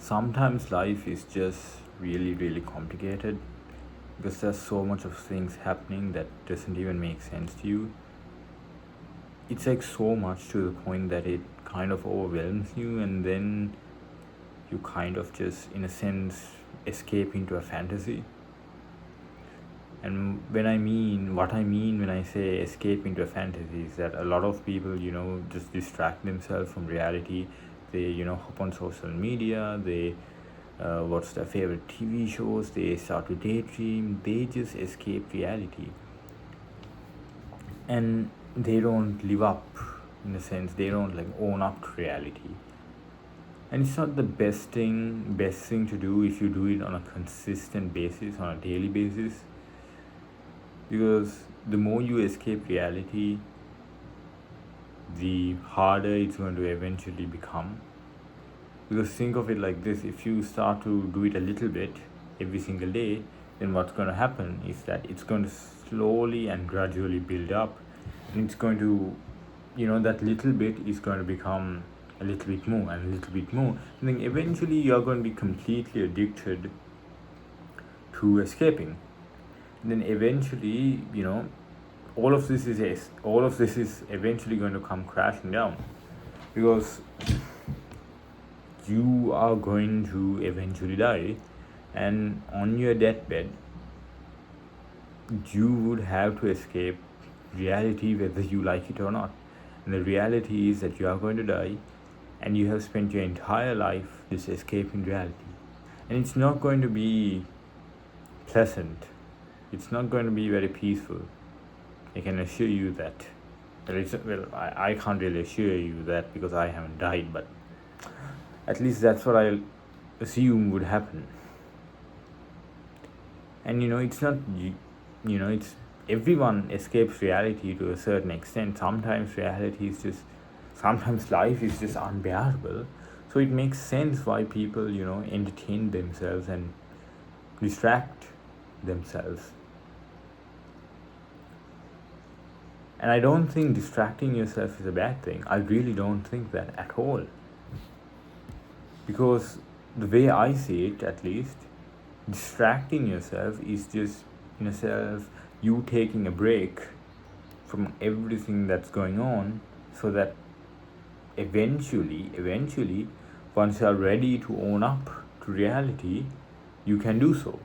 sometimes life is just really, really complicated because there's so much of things happening that doesn't even make sense to you. It's like so much to the point that it kind of overwhelms you, and then you kind of just, in a sense, escape into a fantasy. And what I mean when I say escape into a fantasy is that a lot of people, just distract themselves from reality. They, hop on social media, they watch their favorite TV shows, they start to daydream, they just escape reality. And they don't live up, in a sense, they don't like own up to reality. And it's not the best thing to do if you do it on a consistent basis, on a daily basis, because the more you escape reality, the harder it's going to eventually become. Because think of it like this: if you start to do it a little bit every single day, then what's going to happen is that it's going to slowly and gradually build up, and it's going to, that little bit is going to become a little bit more and a little bit more, and then eventually you're going to be completely addicted to escaping. And then eventually, all of this is eventually going to come crashing down, because you are going to eventually die, and on your deathbed you would have to escape reality whether you like it or not. And the reality is that you are going to die, and you have spent your entire life just escaping reality, and it's not going to be pleasant. It's not going to be very peaceful. I can assure you that. I can't really assure you that because I haven't died, but at least that's what I assume would happen. And it's not, it's everyone escapes reality to a certain extent. Sometimes life is just unbearable. So it makes sense why people, entertain themselves and distract themselves. And I don't think distracting yourself is a bad thing. I really don't think that at all. Because the way I see it, at least, distracting yourself is just, in a sense, you taking a break from everything that's going on, so that eventually, once you are ready to own up to reality, you can do so.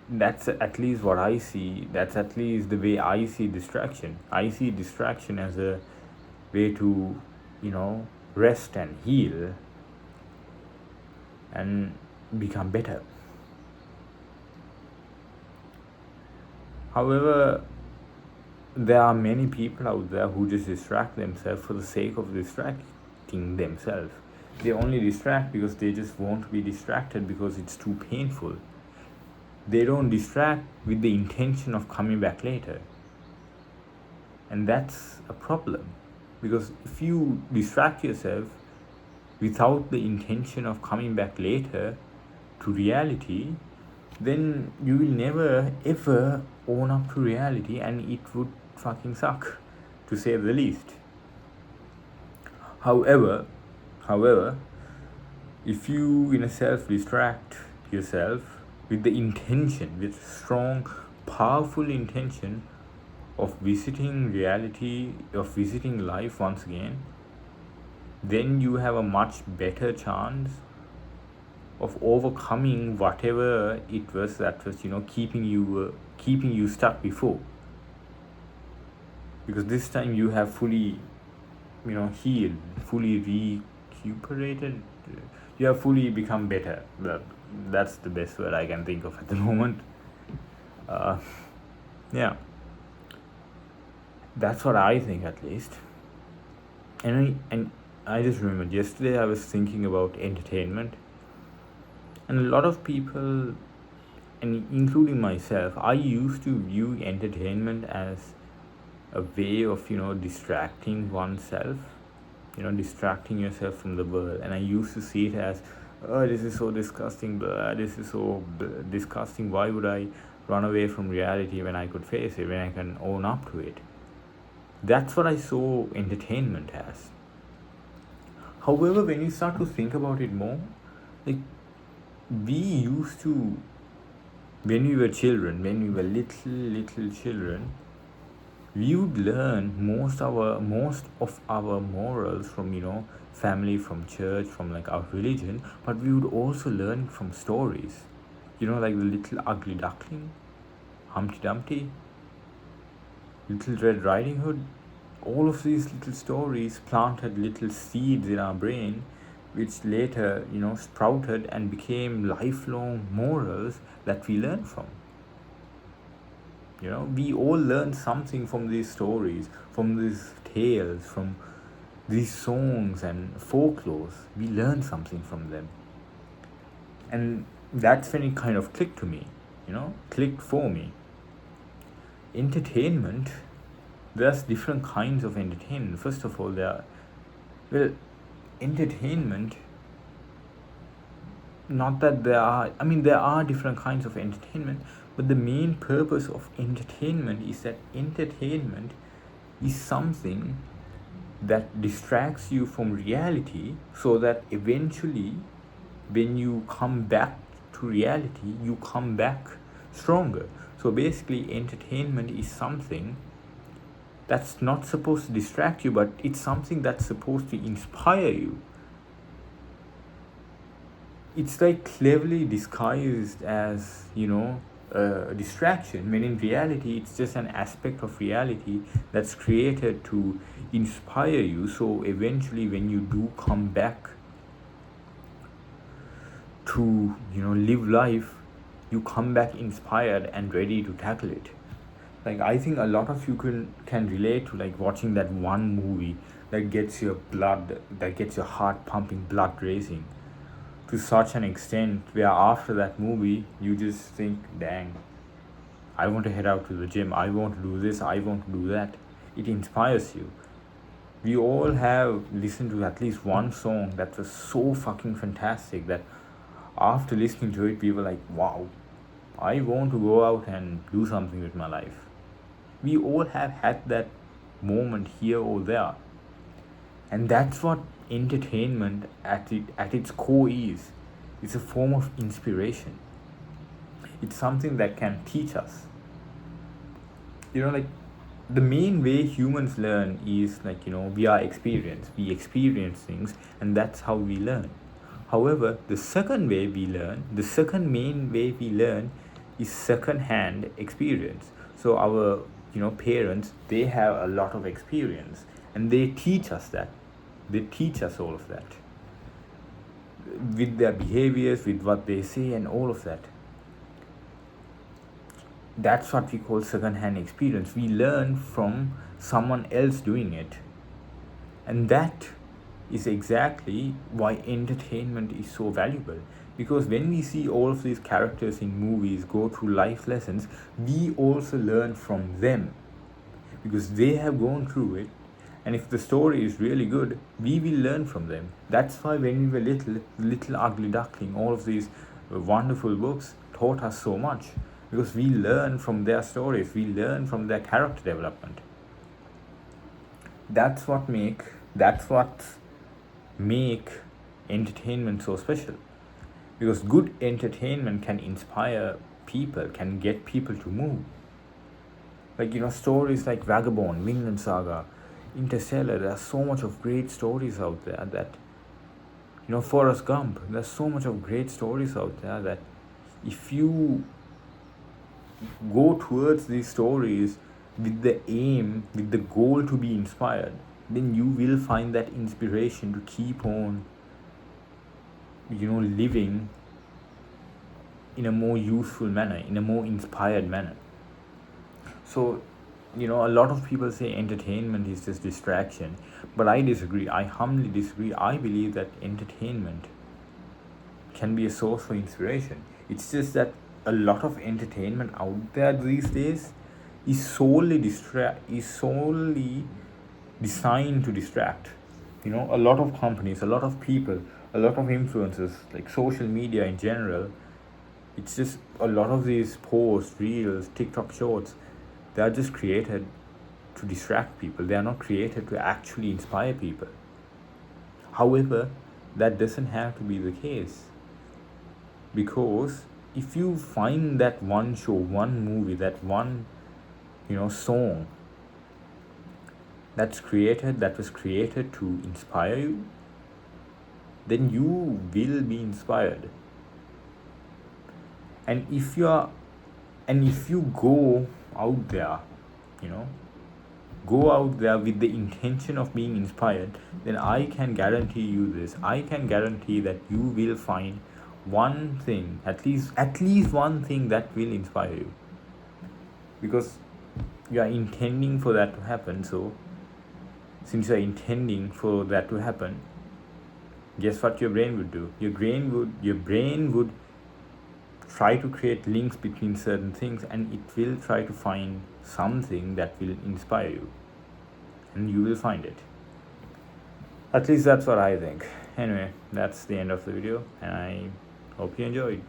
That's at least what I see. That's at least the way I see distraction. I see distraction as a way to, rest and heal and become better. However, there are many people out there who just distract themselves for the sake of distracting themselves. They only distract because they just want to be distracted because it's too painful. They don't distract with the intention of coming back later. And that's a problem, because if you distract yourself without the intention of coming back later to reality, then you will never ever own up to reality, and it would fucking suck, to say the least. However, if you, in a self, distract yourself with the intention, with strong, powerful intention of visiting reality, of visiting life once again, then you have a much better chance of overcoming whatever it was that was, keeping you stuck before. Because this time you have fully, healed, fully recuperated. You have fully become better. That's the best word I can think of at the moment. Yeah, that's what I think, at least. And I just remembered yesterday I was thinking about entertainment, and a lot of people, and including myself, I used to view entertainment as a way of, distracting oneself, distracting yourself from the world. And I used to see it as, oh, this is so disgusting, this is so disgusting, why would I run away from reality when I could face it, when I can own up to it? That's what I saw entertainment as. However, when you start to think about it more, like we used to, when we were children, when we were little children, we would learn most of our morals from, family, from church, from like our religion, but we would also learn from stories, like the Little Ugly Duckling, Humpty Dumpty, Little Red Riding Hood. All of these little stories planted little seeds in our brain, which later, sprouted and became lifelong morals that we learn from. We all learn something from these stories, from these tales, from these songs and folklores. We learn something from them. And that's when it kind of clicked to me, clicked for me. Entertainment, there's different kinds of entertainment. First of all, entertainment, not that there are different kinds of entertainment, but the main purpose of entertainment is that entertainment is something that distracts you from reality, so that eventually when you come back to reality, you come back stronger. So basically, entertainment is something that's not supposed to distract you, but it's something that's supposed to inspire you. It's like cleverly disguised as, a distraction, when in reality it's just an aspect of reality that's created to inspire you. So eventually, when you do come back to, live life, you come back inspired and ready to tackle it. Like, I think a lot of you can relate to like watching that one movie that gets your heart pumping, blood racing to such an extent where after that movie you just think, dang, I want to head out to the gym, I want to do this, I want to do that. It inspires you. We all have listened to at least one song that was so fucking fantastic that after listening to it we were like, wow, I want to go out and do something with my life. We all have had that moment here or there. And that's what entertainment at its core is. It's a form of inspiration. It's something that can teach us. Like the main way humans learn is like, via experience. We experience things and that's how we learn. However, the second main way we learn is second-hand experience. So our, parents, they have a lot of experience and they teach us that. They teach us all of that with their behaviors, with what they say, and all of that. That's what we call second-hand experience. We learn from someone else doing it, and that is exactly why entertainment is so valuable. Because when we see all of these characters in movies go through life lessons, we also learn from them because they have gone through it. And if the story is really good, we will learn from them. That's why when we were Little Ugly Duckling, all of these wonderful books taught us so much, because we learn from their stories, we learn from their character development. That's what make entertainment so special. Because good entertainment can inspire people, can get people to move. Like, stories like Vagabond, Vinland Saga, Interstellar, there's so much of great stories out there that, Forrest Gump, there's so much of great stories out there that if you go towards these stories with the goal to be inspired, then you will find that inspiration to keep on, living in a more useful manner, in a more inspired manner. So, a lot of people say entertainment is just distraction, but I disagree. I humbly disagree. I believe that entertainment can be a source for inspiration. It's just that a lot of entertainment out there these days is solely designed to distract. A lot of companies, a lot of people, a lot of influencers, like social media in general, it's just a lot of these posts, reels, TikTok shorts, they are just created to distract people. They are not created to actually inspire people. However, that doesn't have to be the case, because if you find that one show, one movie, that one song that was created to inspire you, then you will be inspired. And if you go out there, go out there with the intention of being inspired, then I can guarantee you this. I can guarantee that you will find one thing, at least one thing that will inspire you, because you are intending for that to happen. So since you are intending for that to happen, guess what your brain would do? Your brain would try to create links between certain things, and it will try to find something that will inspire you, and you will find it. At least that's what I think. Anyway, that's the end of the video, and I hope you enjoyed.